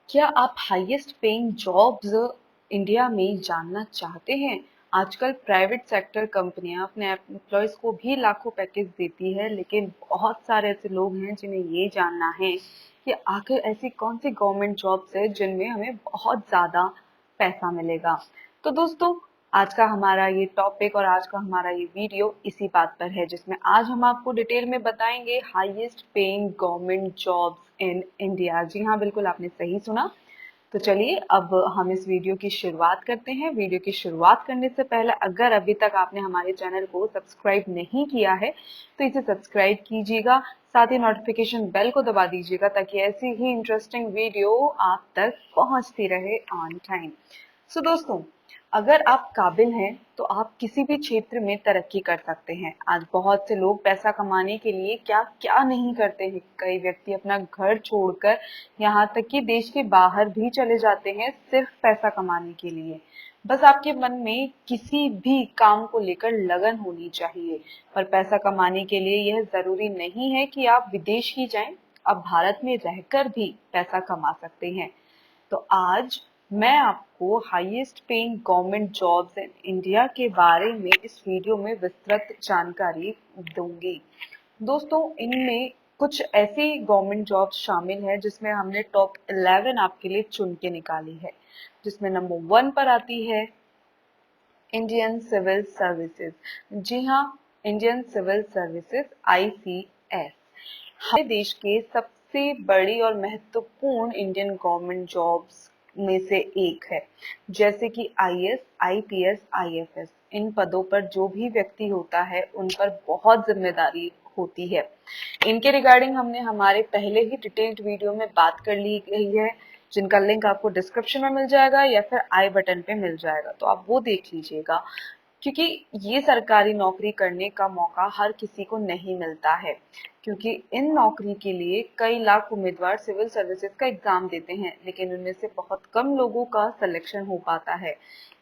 क्या आप highest paying jobs India में जानना चाहते हैं? आजकल प्राइवेट सेक्टर कंपनियां अपने एम्प्लॉयज को भी लाखों पैकेज देती है, लेकिन बहुत सारे ऐसे लोग हैं जिन्हें ये जानना है कि आखिर ऐसी कौन सी गवर्नमेंट जॉब्स है जिनमें हमें बहुत ज्यादा पैसा मिलेगा। तो दोस्तों, आज का हमारा ये टॉपिक और आज का हमारा ये वीडियो इसी बात पर है, जिसमें आज हम आपको डिटेल में बताएंगे highest paying government jobs in India. जी हाँ, बिल्कुल आपने सही सुना। तो चलिए अब हम इस वीडियो की शुरुआत करते हैं। वीडियो की शुरुआत करने से पहले अगर अभी तक आपने हमारे चैनल को सब्सक्राइब नहीं किया है तो इसे सब्सक्राइब कीजिएगा, साथ ही नोटिफिकेशन बेल को दबा दीजिएगा ताकि ऐसी ही इंटरेस्टिंग वीडियो आप तक पहुंचती रहे ऑन टाइम। सो दोस्तों, अगर आप काबिल हैं तो आप किसी भी क्षेत्र में तरक्की कर सकते हैं। आज बहुत से लोग पैसा कमाने के लिए क्या क्या नहीं करते हैं। कई व्यक्ति अपना घर छोड़कर यहाँ तक कि देश के बाहर भी चले जाते हैं सिर्फ पैसा कमाने के लिए। बस आपके मन में किसी भी काम को लेकर लगन होनी चाहिए। पर पैसा कमाने के लिए यह जरूरी नहीं है कि आप विदेश ही जाएं, आप भारत में रहकर भी पैसा कमा सकते हैं। तो आज मैं आपको highest paying government jobs in India के बारे में इस वीडियो में विस्तृत जानकारी दूंगी। दोस्तों, इनमें कुछ ऐसी गवर्नमेंट जॉब्स शामिल है जिसमें हमने टॉप 11 आपके लिए चुन के निकाली है, जिसमें नंबर 1 पर आती है इंडियन सिविल सर्विसेज। जी हाँ, इंडियन सिविल सर्विसेज ICS हमारे देश के सबसे बड़ी और महत्वपूर्ण इंडियन गवर्नमेंट जॉब्स में से एक है। जैसे कि IS, IPS, IFS, इन पदों पर जो भी व्यक्ति होता है उन पर बहुत जिम्मेदारी होती है। इनके रिगार्डिंग हमने हमारे पहले ही डिटेल्ड वीडियो में बात कर ली गई है, जिनका लिंक आपको डिस्क्रिप्शन में मिल जाएगा या फिर आई बटन पे मिल जाएगा, तो आप वो देख लीजिएगा। क्योंकि ये सरकारी नौकरी करने का मौका हर किसी को नहीं मिलता है, क्योंकि इन नौकरी के लिए कई लाख उम्मीदवार सिविल सर्विसेज का एग्जाम देते हैं, लेकिन उनमें से बहुत कम लोगों का सिलेक्शन हो पाता है।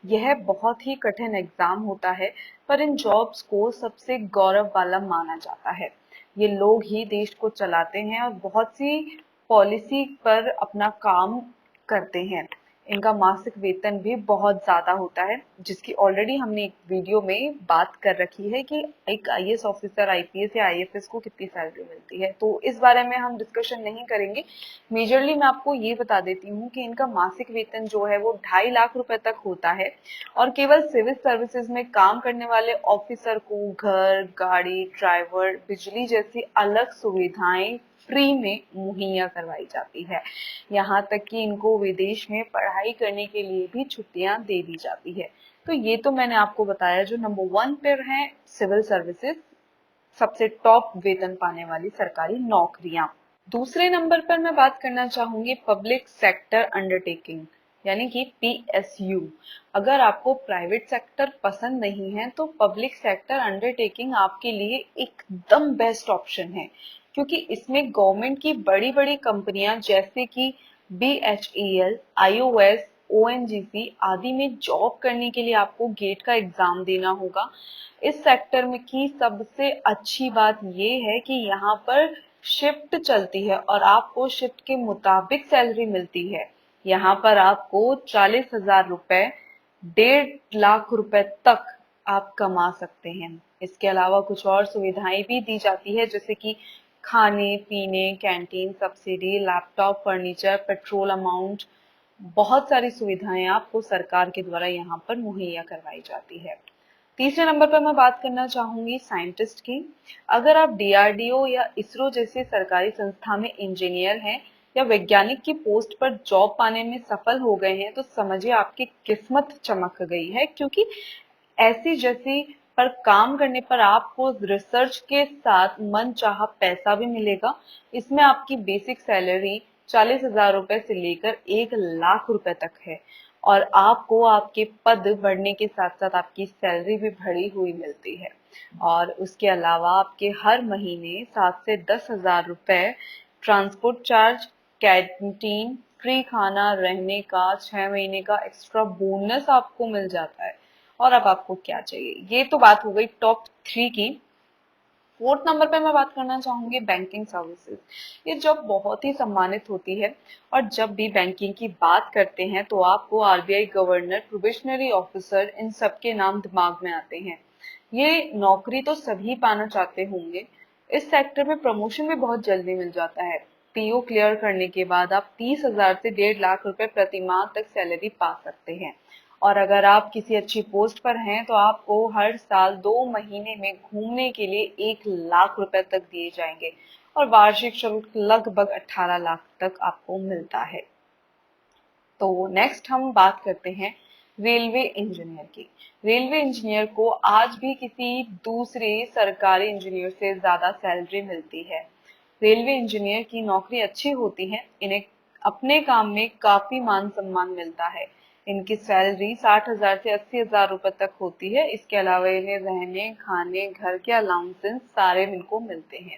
यह बहुत ही कठिन एग्जाम होता है, पर इन जॉब्स को सबसे गौरव वाला माना जाता है। ये लोग ही देश को चलाते हैं और बहुत सी पॉलिसी पर अपना काम करते हैं। इनका मासिक वेतन भी बहुत ज्यादा होता है, जिसकी ऑलरेडी हमने एक वीडियो में बात कर रखी है कि एक IAS ऑफिसर, IPS या IFS को कितनी सैलरी मिलती है, तो इस बारे में हम डिस्कशन नहीं करेंगे। मेजरली मैं आपको ये बता देती हूँ कि इनका मासिक वेतन जो है वो 2.5 लाख रुपए तक होता है, और केवल सिविल सर्विसेज में काम करने वाले ऑफिसर को घर, गाड़ी, ड्राइवर, बिजली जैसी अलग सुविधाएं फ्री में मुहैया करवाई जाती है। यहाँ तक कि इनको विदेश में पढ़ाई करने के लिए भी छुट्टियां दे दी जाती है। तो ये तो मैंने आपको बताया जो नंबर 1 पर है सिविल सर्विसेज, सबसे टॉप वेतन पाने वाली सरकारी नौकरियां। दूसरे नंबर पर मैं बात करना चाहूंगी पब्लिक सेक्टर अंडरटेकिंग, यानी कि PSU। अगर आपको प्राइवेट सेक्टर पसंद नहीं है तो पब्लिक सेक्टर अंडरटेकिंग आपके लिए एकदम बेस्ट ऑप्शन है, क्योंकि इसमें गवर्नमेंट की बड़ी बड़ी कंपनियां जैसे कि BHEL, IOS, ONGC आदि में जॉब करने के लिए आपको गेट का एग्जाम देना होगा। इस सेक्टर में की सबसे अच्छी बात ये है कि यहाँ पर शिफ्ट चलती है और आपको शिफ्ट के मुताबिक सैलरी मिलती है। यहाँ पर आपको 40,000 रुपए, 1.5 लाख रुपए तक आप कमा सकते हैं। इसके अलावा कुछ और सुविधाएं भी दी जाती है, जैसे कि खाने पीने, canteen subsidy, laptop, furniture, petrol amount, बहुत सारी सुविधाएं आपको सरकार के द्वारा यहाँ पर मुहैया करवाई जाती है। तीसरे नंबर पर मैं बात करना चाहूंगी साइंटिस्ट की। अगर आप DRDO या इसरो जैसे सरकारी संस्था में इंजीनियर हैं या वैज्ञानिक की पोस्ट पर जॉब पाने में सफल हो गए हैं तो समझिए आपकी किस्मत चमक गई है, क्योंकि ऐसी जैसी पर काम करने पर आपको रिसर्च के साथ मनचाहा पैसा भी मिलेगा। इसमें आपकी बेसिक सैलरी 40,000 रुपए से लेकर 1 लाख रुपए तक है, और आपको आपके पद बढ़ने के साथ साथ आपकी सैलरी भी बढ़ी हुई मिलती है। और उसके अलावा आपके हर महीने 7 से 10 हजार रुपए ट्रांसपोर्ट चार्ज, कैंटीन, फ्री खाना, रहने का, 6 महीने का एक्स्ट्रा बोनस आपको मिल जाता है। और अब आपको क्या चाहिए? ये तो बात हो गई टॉप 3 की। फोर्थ नंबर पे मैं बात करना चाहूंगी बैंकिंग सर्विसेज। ये जॉब बहुत ही सम्मानित होती है और जब भी बैंकिंग की बात करते हैं तो आपको आरबीआई गवर्नर, प्रोबेशनरी ऑफिसर, इन सब के नाम दिमाग में आते हैं। ये नौकरी तो सभी पाना चाहते होंगे। इस सेक्टर में प्रमोशन भी बहुत जल्दी मिल जाता है। पीओ क्लियर करने के बाद आप 30,000 से 1.5 लाख रुपए प्रति माह तक सैलरी पा सकते हैं। और अगर आप किसी अच्छी पोस्ट पर हैं तो आपको हर साल 2 महीने में घूमने के लिए 1 लाख रुपए तक दिए जाएंगे और वार्षिक शुल्क लगभग 18 लाख तक आपको मिलता है। तो नेक्स्ट हम बात करते हैं रेलवे इंजीनियर की। रेलवे इंजीनियर को आज भी किसी दूसरे सरकारी इंजीनियर से ज्यादा सैलरी मिलती है। रेलवे इंजीनियर की नौकरी अच्छी होती है, इन्हें अपने काम में काफी मान सम्मान मिलता है। इनकी सैलरी 60,000 से 80,000 रुपए तक होती है। इसके अलावा इन्हें रहने, खाने, घर के अलाउंसेस सारे इनको मिलते हैं।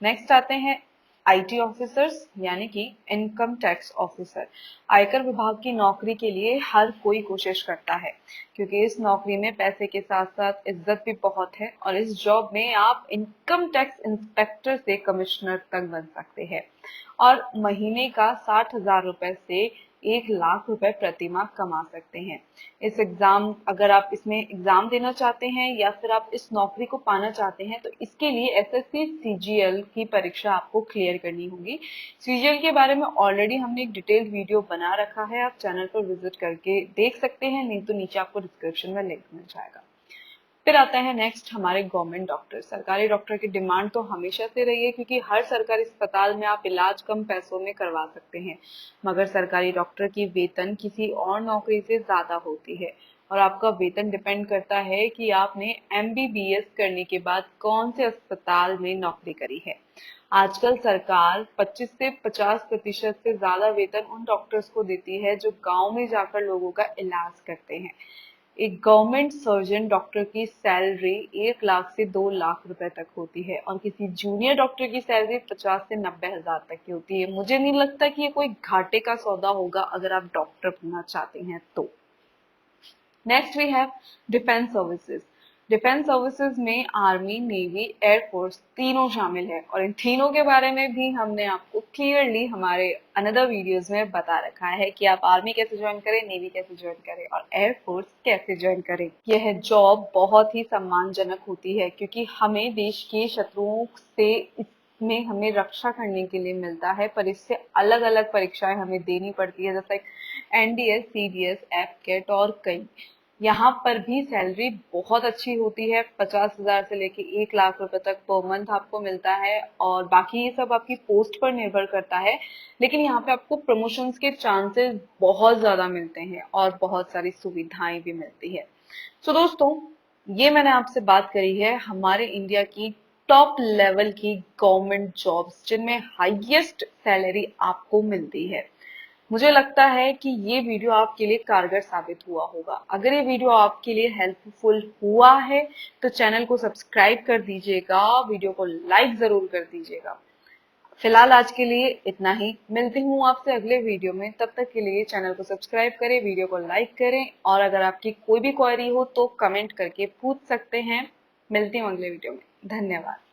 नेक्स्ट आते हैं आईटी ऑफिसर्स यानी कि इनकम टैक्स ऑफिसर। आयकर विभाग की नौकरी के लिए हर कोई कोशिश करता है क्योंकि इस नौकरी में पैसे के साथ साथ इज्जत भी बहुत है और इस जॉब में आप इनकम टैक्स इंस्पेक्टर से कमिश्नर तक बन सकते हैं और महीने का 60,000 रुपए से 1 लाख रुपए प्रति माह कमा सकते हैं। इस एग्जाम अगर आप इसमें एग्जाम देना चाहते हैं या फिर आप इस नौकरी को पाना चाहते हैं तो इसके लिए एसएससी सीजीएल की परीक्षा आपको क्लियर करनी होगी। सीजीएल के बारे में ऑलरेडी हमने एक डिटेल्ड वीडियो बना रखा है, आप चैनल पर विजिट करके देख सकते हैं, नहीं तो नीचे आपको डिस्क्रिप्शन में लिंक मिल जाएगा। फिर आता है नेक्स्ट हमारे गवर्नमेंट डॉक्टर। सरकारी डॉक्टर की डिमांड तो हमेशा से रही है क्योंकि हर सरकारी अस्पताल में आप इलाज कम पैसों में करवा सकते हैं, मगर सरकारी डॉक्टर की वेतन किसी और नौकरी से ज्यादा होती है और आपका वेतन डिपेंड करता है कि आपने एमबीबीएस करने के बाद कौन से अस्पताल में नौकरी करी है। आजकल सरकार 25 से 50% से ज्यादा वेतन उन डॉक्टर्स को देती है जो गांव में जाकर लोगों का इलाज करते हैं। एक गवर्नमेंट सर्जन डॉक्टर की सैलरी 1 लाख से 2 लाख रुपए तक होती है और किसी जूनियर डॉक्टर की सैलरी 50 से 90 हजार तक की होती है। मुझे नहीं लगता कि ये कोई घाटे का सौदा होगा अगर आप डॉक्टर बनना चाहते हैं तो। Next we have defence services. Defence services में आर्मी, नेवी, एयरफोर्स तीनों शामिल है और इन तीनों के बारे में भी हमने आपको क्लियरली हमारे अनदर वीडियोस में बता रखा है कि आप आर्मी कैसे ज्वाइन करें, नेवी कैसे ज्वाइन करें और एयरफोर्स कैसे ज्वाइन करें। यह जॉब बहुत ही सम्मानजनक होती है क्योंकि हमें देश के शत्रुओं से में हमें रक्षा करने के लिए मिलता है, पर इससे अलग अलग परीक्षाएं हमें देनी पड़ती है जैसे एनडीएस, सीडीएस, एफकेट और कई। यहाँ पर भी सैलरी बहुत अच्छी होती है, 50,000 से लेके 1 लाख रुपए तक पर मंथ आपको मिलता है और बाकी ये सब आपकी पोस्ट पर निर्भर करता है। लेकिन यहाँ पे आपको प्रमोशंस के चांसेस बहुत ज्यादा मिलते हैं और बहुत सारी सुविधाएं भी मिलती है। तो दोस्तों, ये मैंने आपसे बात करी है हमारे इंडिया की टॉप लेवल की गवर्नमेंट जॉब्स जिनमें हाईएस्ट सैलरी आपको मिलती है। मुझे लगता है कि ये वीडियो आपके लिए कारगर साबित हुआ होगा। अगर ये वीडियो आपके लिए हेल्पफुल हुआ है तो चैनल को सब्सक्राइब कर दीजिएगा, वीडियो को लाइक जरूर कर दीजिएगा। फिलहाल आज के लिए इतना ही, मिलती हूँ आपसे अगले वीडियो में। तब तक के लिए चैनल को सब्सक्राइब करें, वीडियो को लाइक करें और अगर आपकी कोई भी क्वेरी हो तो कमेंट करके पूछ सकते हैं। मिलती हूँ अगले वीडियो में। धन्यवाद।